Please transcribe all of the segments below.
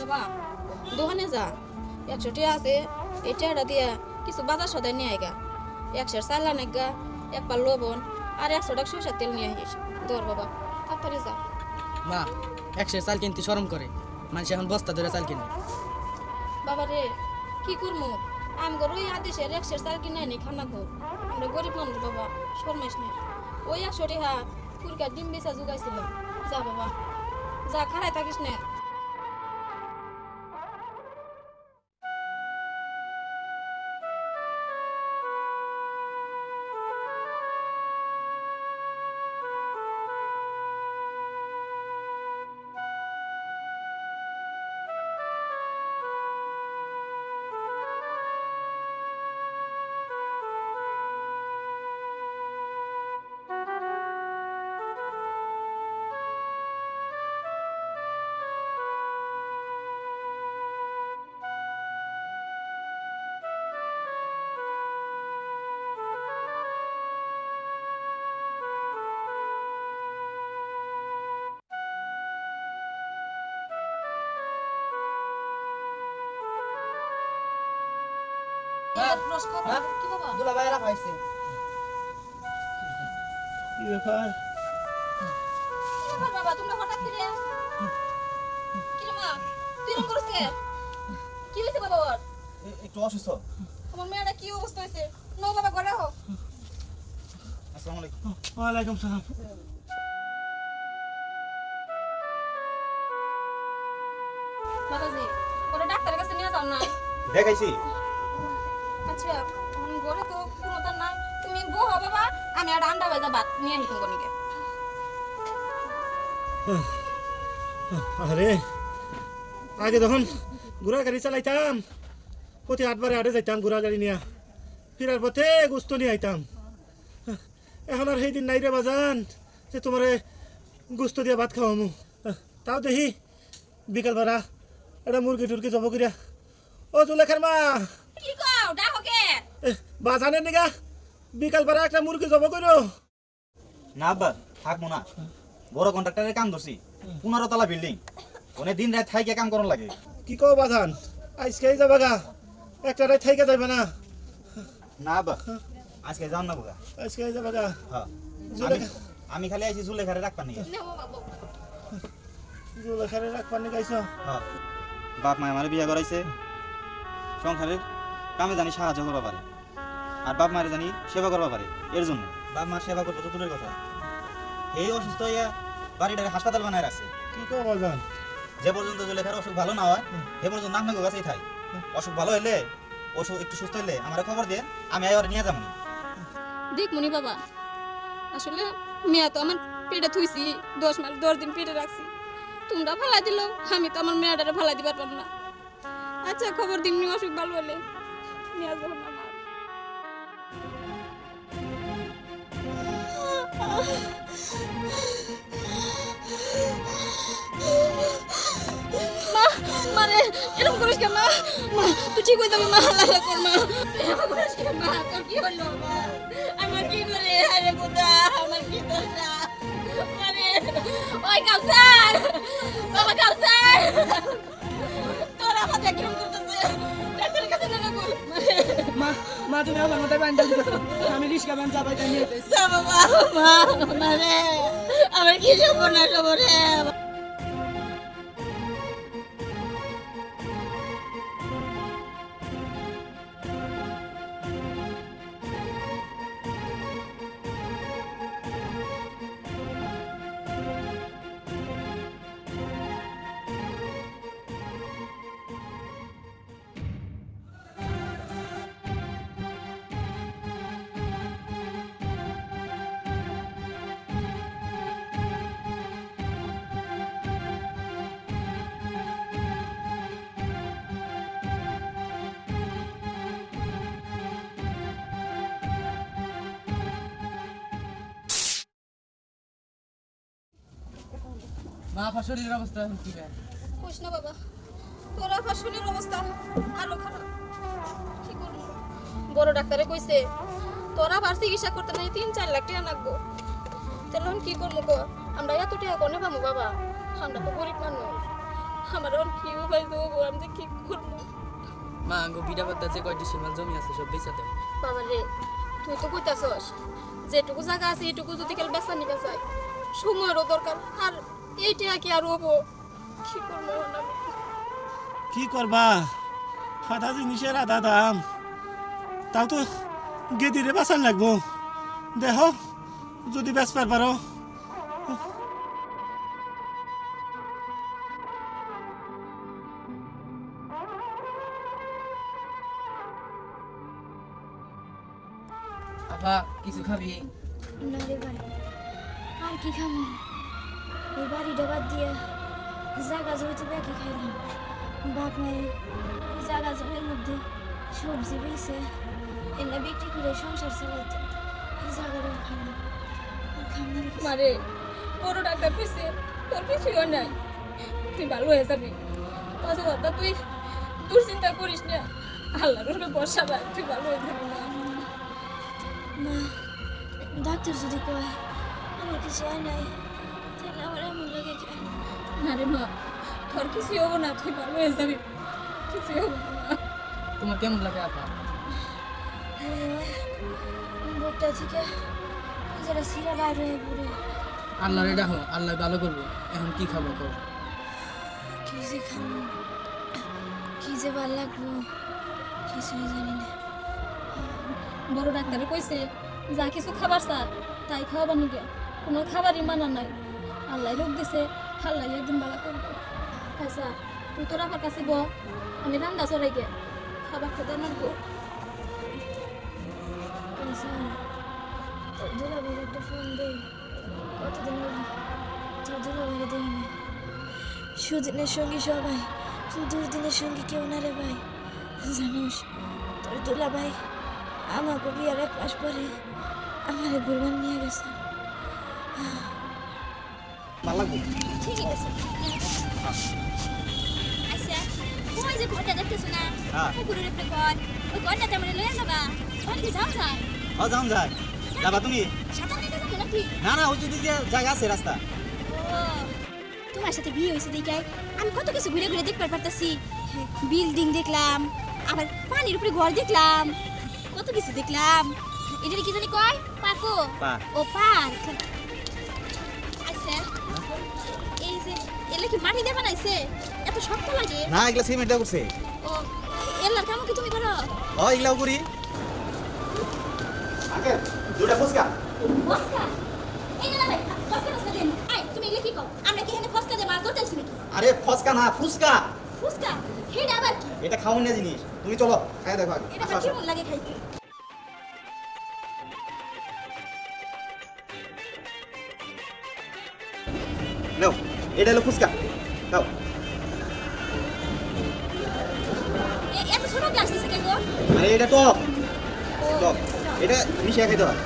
বাবা দোকানে যা 100 টাকা আছে এই টাকাটা দিয়া কিছু বাজার সদাই নিয়ে আইগা 100 চাল আনেগা 1 পা লবণ আর 100 টাকা সরষের তেল নিয়ে আসিস ধর বাবা তাড়াতাড়ি যা মা 100 চাল কিনতে শরম করে মানুষ এখন বস্তা ধরে চাল কিনে বাবা রে কি করবো আমগর ওই আদেশের 100 চাল কিনে আনি খানা খো আমরা গরিব মানুষ বাবা শর্মাইস না ওই 100 টাকা কুরকা ডিম বেচা জোগাইছিলাম যা বাবা যা খারাই থাকিস না কি বাবা দুলা ভাইরা পাইছে কি ব্যাপার বাবা তোমরা হঠাৎ করে কি রে মা তুই এরকম করছিস কে কি হইছে বাবা ওর একটু অসুস্থ। তোমার মেয়েটা কি অবস্থা হইছে নো বাবা ঘরে হো আসসালামু আলাইকুম। ওয়ালাইকুম সালাম। মাতাজি ওরা ডাক্তারের কাছে নিয়ে যাও না দেখাইছি। আচ্ছা ঘরে তো কোনো তার নাই তুমি বহো বাবা আমি আর আন্ডা ভাজা ভাত নিয়ে আসি তোমার নিকে আরে আগে যখন ঘোড়ার গাড়ি চালাইতাম প্রতি 8 বারে আড়ে যাইতাম ঘোড়া গাড়ি নিয়ে ফিরার পথে গোস্ত নিয়ে আইতাম। এখন আর সেই দিন নাই রে বাজান যে তোমার গোস্ত দিয়ে ভাত খাওয়ামু। তাও দেখি বিকাল বেলা এটা মুরগি টুরগি জব করিয়া ও জুলেখার মা কি কও ডাকো কে বাজানের নিগা বিকাল বেলা একটা মুরগি জব করো না আব্বা থাকবো না বড় কন্ট্রাক্টরের কাম ধরছি 15 তলা বিল্ডিং ওনে দিন রাত থাইকে কাম করন লাগে কি কও বাজান আজকেই যাবা গা একটা রাত থাইকা যাবে না না আব্বা আজকে যাও না বুগা আজকেই যাবা গা হ্যাঁ জুলেখা আমি খালি আইছি জুলেখারে রাখবা নিয়ে নেও বাবা জুলেখারে রাখবার নিয়ে গাইছ হ্যাঁ বাপ মা আমারে বিয়া করাইছে সংসারের কামে জানি সাহায্য করবা পারে আর বাপ মায়ের জানি সেবা করবা পারে এর জন্য বাপ মার সেবা করতে তো দূরের কথা এই অসুস্থ হইয়া বাড়িটারে হাসপাতাল বানায় রাখছে কি কও বাজান যে পর্যন্ত জুলেখার অসুখ ভালো না হয় সে পর্যন্ত আপনাকে কাছেই থাই অসুখ ভালো হইলে অসুখ একটু সুস্থ হইলে আমার খবর দিয়ে আমি আবার নিয়ে যাবো দেখ মনি বাবা আসলে মেয়া তো আমার পেটে থুইছি 10 মাস 10 দিন পেটে রাখছি তোমরা ফালাই দিলো আমি তো আমার মেয়েটারে ফালাই দিবার পারব না আচ্ছা খবর দিমনি অসুখ ভালো হলে নিয়ে আসবো না আমার মা মানে এরকম করিস কেন মা মা তুই ঠিক হয়ে যাবি মা আল্লাহ কর মা এরকম করিস কেন মা তোর কি হলো মা আমার কি করে আরে খোদা আমার কি দশা মানে ওই কাউসার বাবা কাউসার তোর আমাদের কিরকম করতেছে ডাক্তারের কাছে না না বল মা মা তুমি আমার মাথায় বান্ডেল দিছো আমি রিস্কা ব্যান যাবাই তাই নিয়ে যাইছি বাবা মা মানে আমার কি সর্বনাশ হবে রে মা আপনার শরীরের অবস্থা কি কইস না বাবা তোর আবার শরীরের অবস্থা আরো খারাপ কি করব বড় ডাক্তারে কইছে তোর আবার চিকিৎসা করতে নাই 3-4 লাখ টাকা লাগবো তাহলে কি করবো কো আমরা এত টাকা কোনে পাবো বাবা আমরা তো গরিব মানুষ আমার আর কি উপায় দেবো, আমি যে কি করবো। মা আঙ্গো বিড়া বাদ যে কয়টি সীমাল জমি আছে সব বেচা দেব। বাবা রে, তুই তো কইতাছস যেটুকু জায়গা আছে এইটুকু যদি কেউ বেচা নিতে চাই সময়েরও দরকার, আর এইটা কি আর হবো? কি করবো এখন আমি? কি করবা, আধা জিনিসের আধা দাম, তাও তো গেদিরে বাঁচান লাগবো। দেখো যদি বেচবার পারো। আপা কিছু খাবি? না রে ভাই, আর কি খাবো? ওই বাড়িটা বাদ দিয়ে জায়গা জমিতে ব্যাকি খাইলাম। বাপ মায়ের জায়গা জমির মধ্যে সবজি বেছে এনে বিক্রি করে সংসার চালাইতে জায়গাটাও খাইলাম। মারে, বড় ডাক্তার কইছে তোর কিছুই নাই, তুই ভালো হয়ে যাবি। তাছাড়া তুই দুশ্চিন্তা করিস না, আল্লাহর উপরে ভরসা রাখ, তুই ভালো হয়ে যাবি। মা, ডাক্তার যদি কয় আমার কিছু হয় নাই, তাহলে আমার এমন লাগে কেন? না রে মা, তোর কিছুই হবো না, তুই ভালো হয়ে যাবি, কিছুই হবো না। তোমার কেমন লাগে আপা? বুকটা থেকে যেটা সিরা বাইরে হয়ে পড়ে। আল্লাহরে ডাকো, আল্লাহ ভালো করবো। এখন কি খাবো কর? কি যে খাবো, কি যে ভালো লাগবো কিছুই জানি না। বড় ডাক্তারে কইছে যা কিছু খাবার স্যার তাই খাওয়াবার নিকে, কোনো খাবারই মানা নাই। আল্লাহ রোগ দিছে, আল্লাহ একদিন ভালো করবে। আচ্ছা তুই তোর আমার কাছে ব, আমি রান্না চড়াই গে খাবার খেতে নাকবো। তোর দুলাভাইয়ের একটা ফোন দে, কতদিন হলো তোর দুলাভাইরে দেই না। সুদিনের সঙ্গী সবাই, দুর্দিনের সঙ্গী কেউ না রে ভাই। জানোস তোর দুলাভাই আমাকে বিয়ার 1 মাস পরে আমার গুরবান নিয়ে গেছে। ঠিক আছে আচ্ছা, ওই যে ঘরটা দেখতেছ না, পুকুরের উপরে ঘর, ওই ঘরটাতে আমরা লয়ে যাবা। ওখানে কি যাও যায়? যাও যায় যাবা তুমি? সাঁতার দিতে যাবে নাকি? না না, ওই যদি জায়গা আছে রাস্তা। ও, তোমার সাথে বিয়ে হয়েছে দেখে আমি কত কিছু ঘুরে ঘুরে দেখতে পারতাছি। বিল্ডিং দেখলাম, আবার পানির উপরে ঘর দেখলাম, কত কিছু দেখলাম। এটা কি জানি কয়? পার্কো? ও পার্ক। আচ্ছা এই যে এলা কি মাটি দিয়ে বানাইছে? এত শক্ত লাগে? না, এগুলা সিমেন্ট দিয়ে করছে। ও, এলার কাম কি তুমি করো? ও, এগুলাও করি। আগে দুটা ফুসকা। ফসকা? এই না ভাই, ফসকা ফসকা দেন। আই তুমি এলা কি কও? আমরা কি এখানে ফসকা দিয়ে মাছ ধরতে আসছি নাকি? আরে ফসকা না, ফুসকা। ফুসকা? হেডা আবার কি? এটা খাওয়ার না জিনিস, তুমি চলো খাই দেখো আগে। এটা আবার কেমন লাগে খাইতে? নাও, এটা হলো ফুসকা, খাও। এত ছোট গ্লাস দিছে কে গো? আরে এটা টক টক, এটা মিশিয়ে খাইতে হয়।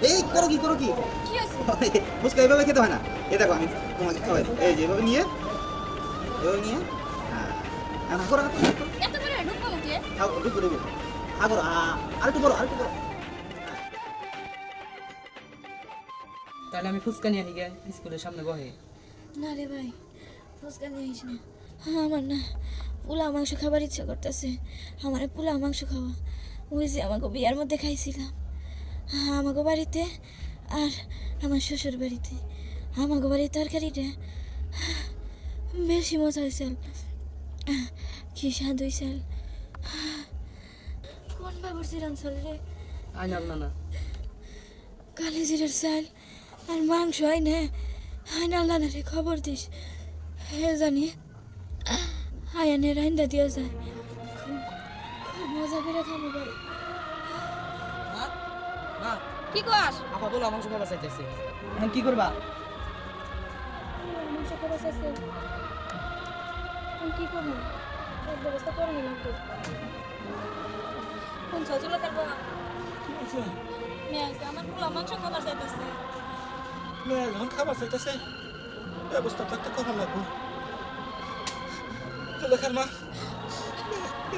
এই করো কি কি হইছে? ফুসকা এইভাবে খেতে হয় না। এ দেখো আমি তোমাকে খাওয়াই দিই। এই যে এভাবে নিয়ে, এভাবে নিয়ে, হ্যাঁ করো এত বড় ঢুকবো মুখে? খাও, ঢুকো ঢুকো, করো আরেকটু বড়, আরেকটু বড়। তাহলে আমি ফুচকা নিয়ে আহি গে স্কুলের সামনে বহে। না রে ভাই, ফুচকা নিয়ে আইস না। আমার না পোলাও মাংস খাবার ইচ্ছা করতেছে। আমার পোলাও মাংস খাওয়া ওই যে আমাকে বিয়ার মধ্যে খাইছিলাম আমাকে বাড়িতে, আর আমার শ্বশুর বাড়িতে। আমাকে বাড়ির তরকারিটা বেশি মজা হয়েছিল, কি স্বাদ হয়েছিল। কোন বাবুর চিরান চাল রে? আইনাল না না কালি জিরের চাল আর মাংস হয় না, আইনাল নানারে খবর দিস। হে জানি আয়ানের রান্দা দিয়া যায়, খুব খুব মজা করে খাবো বাড়ি। মা, কি কস? আপা বলো মাংস খাবার চাইতেছে, এখন কি করবা? মাংস খাবার আছে, কি করবো? এক ব্যবস্থা করে নিলাম তো। কোন সজলা করবো? আমার পোলাও মাংস খাবার চাইতেছে। মেয়ে যখন খাবার চাইতেছে ব্যবস্থা তো একটা করা লাগবো। লেখার মা,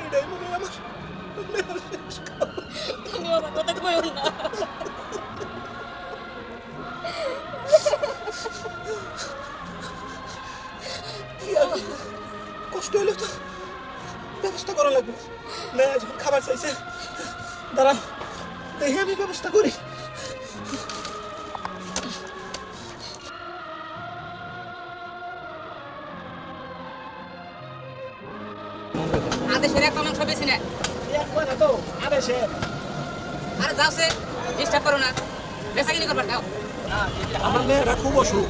এটাই মনে হয় আমার মেয়ের শেষ খাবার। তুমি আমার কথা কইও না। ব্যবস্থা করা লাগবে। মেয়ে যখন খাবার চাইছে, দাঁড়াও দেখে আমি ব্যবস্থা করি। আদেশের একটা মাংস বেশি না। একবার তো আদেশে আরে যাও সে ডিস্টার্ব করো না, বেচা কিনি করবার দাও। আমার মেয়েরা খুব অসুখ,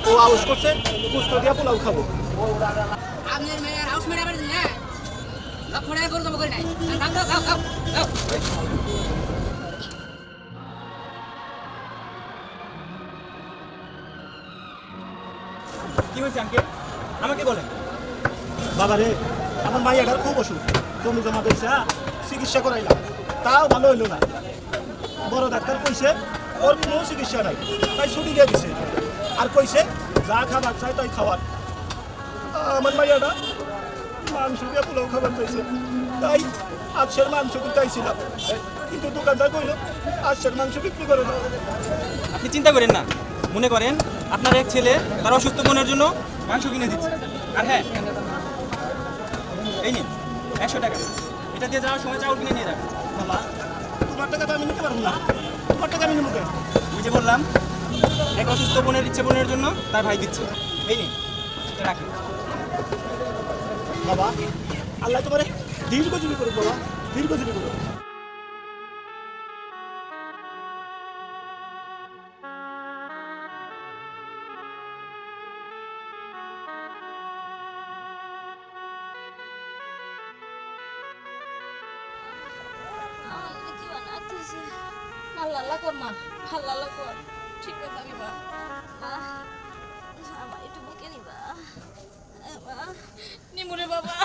ও আউস করছে গুস্ত দিয়া পোলাও খাবো। আপনার মেয়ের হাউস মেরে আবার না লক্ষ টাকা করে দেবো করে নাই। দাও দাও দাও দাও দাও। কি হয়েছে আঙ্কেল আমাকে বলেন। বাবা রে, আমার মাইয়াটার খুব অসুখ, জমি জমা দিয়েছে, চিকিৎসা করাইলাম, তাও ভালো হইলো না। বড় ডাক্তার কইছে ওর কোনো চিকিৎসা নাই, তাই ছুটি দিয়ে দিছে। আর কইছে যা খাবার চাই তাই খাবার। আমার মাইয়াটা মাংস দিয়ে পোলাও খাবার চাইছে, তাই আজকের মাংস কিনতে আইছিলাম, কিন্তু দোকানদার কইল আজকের মাংস বিক্রি করে না। আপনি চিন্তা করেন না, মনে করেন আপনার এক ছেলে তার অসুস্থ মনের জন্য মাংস কিনে দিচ্ছে। আর হ্যাঁ, এই নিন 100 টাকা, এটা দিয়ে যাওয়ার সময় চাউল কিনে নিয়ে যাবেন। বাবা, তোমার টাকা তো আমি নিতে পারবো না, তোমার টাকা আমি নেবো কেন? ওই যে বললাম, এক অসুস্থ বোনের ইচ্ছে বোনের জন্য তার ভাই দিচ্ছে। এই নিন, এটা রাখেন। বাবা, আল্লাহ তোমারে দীর্ঘজীবী করুক বাবা, দীর্ঘজীবী করুক। আমার কি বানাতেছে? আল্লাহ কর মা, আল্লাহ কর, ঠিক আছে আমি মা। মা, আমার একটু বুকে নিবা। মা, নিমু রে বাবা।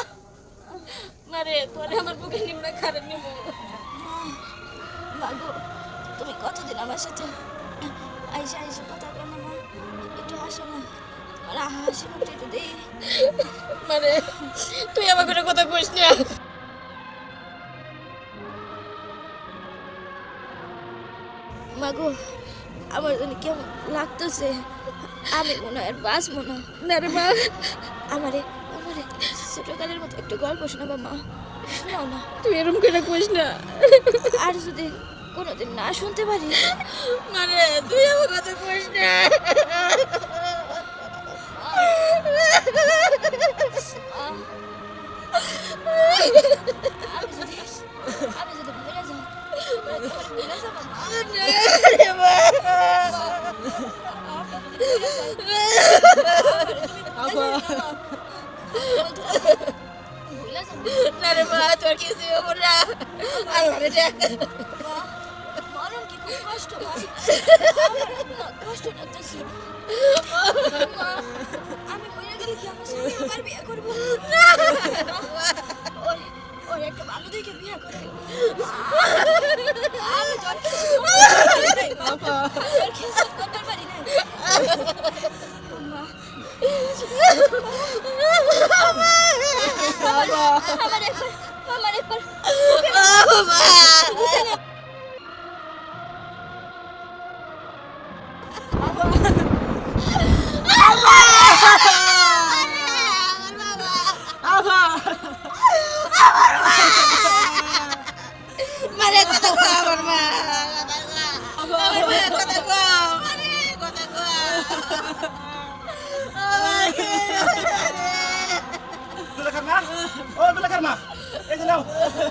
মারে তোরে আমার বুকে নিম না, খারে নিমু। মাগো, তুমি কতদিন আমার সাথে আইসা আইসা কথা বলো না মা, একটু হাসো না, তোমার হাসি মুখটা একটু দেই। মারে তুই আমার করে কথা কইস না। মাগো, আমার জন্য কেমন লাগতেছে, আমি মনে হয় আর বাঁচবো না। না রে মা, আমারে আমারে ছোটকালের মতো একটু গল্প শোনাবা মা, শোনাও না। তুই এরকম করে কইস না। আর যদি কোনোদিন না শুনতে পারি, মানে তুই আমার কথা কইস না। আমি যদি ভুলে যাই, ভুলে যাবো মা। আরে মা, তোর কিছু হবো না। মরণ কি খুব কষ্ট, কষ্ট লাগতেছে। আমি মরে গেলে কি আমার স্বামী আবার বিয়ে করবো? ওর একটা ভালো দেখে বিয়ে করে। আমি তোর কিছু করতে পারি না। আমার একবার মারে কথা কও, আমার মা আমার মা কথা কও, আরে কথা কও। দুলাখার মা, ও দুলাখার মা, এই যে নাও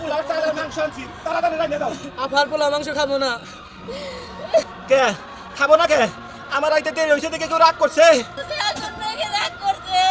পোলাও চালের মাংস আনছি, তাড়াতাড়ি রান্না দাও। আফার পোলা মাংস খাবো না। কে খাবো না কে? আমার আইতে দেরি হয়েছে দেখে কেউ রাগ করছে? রাগ করছে।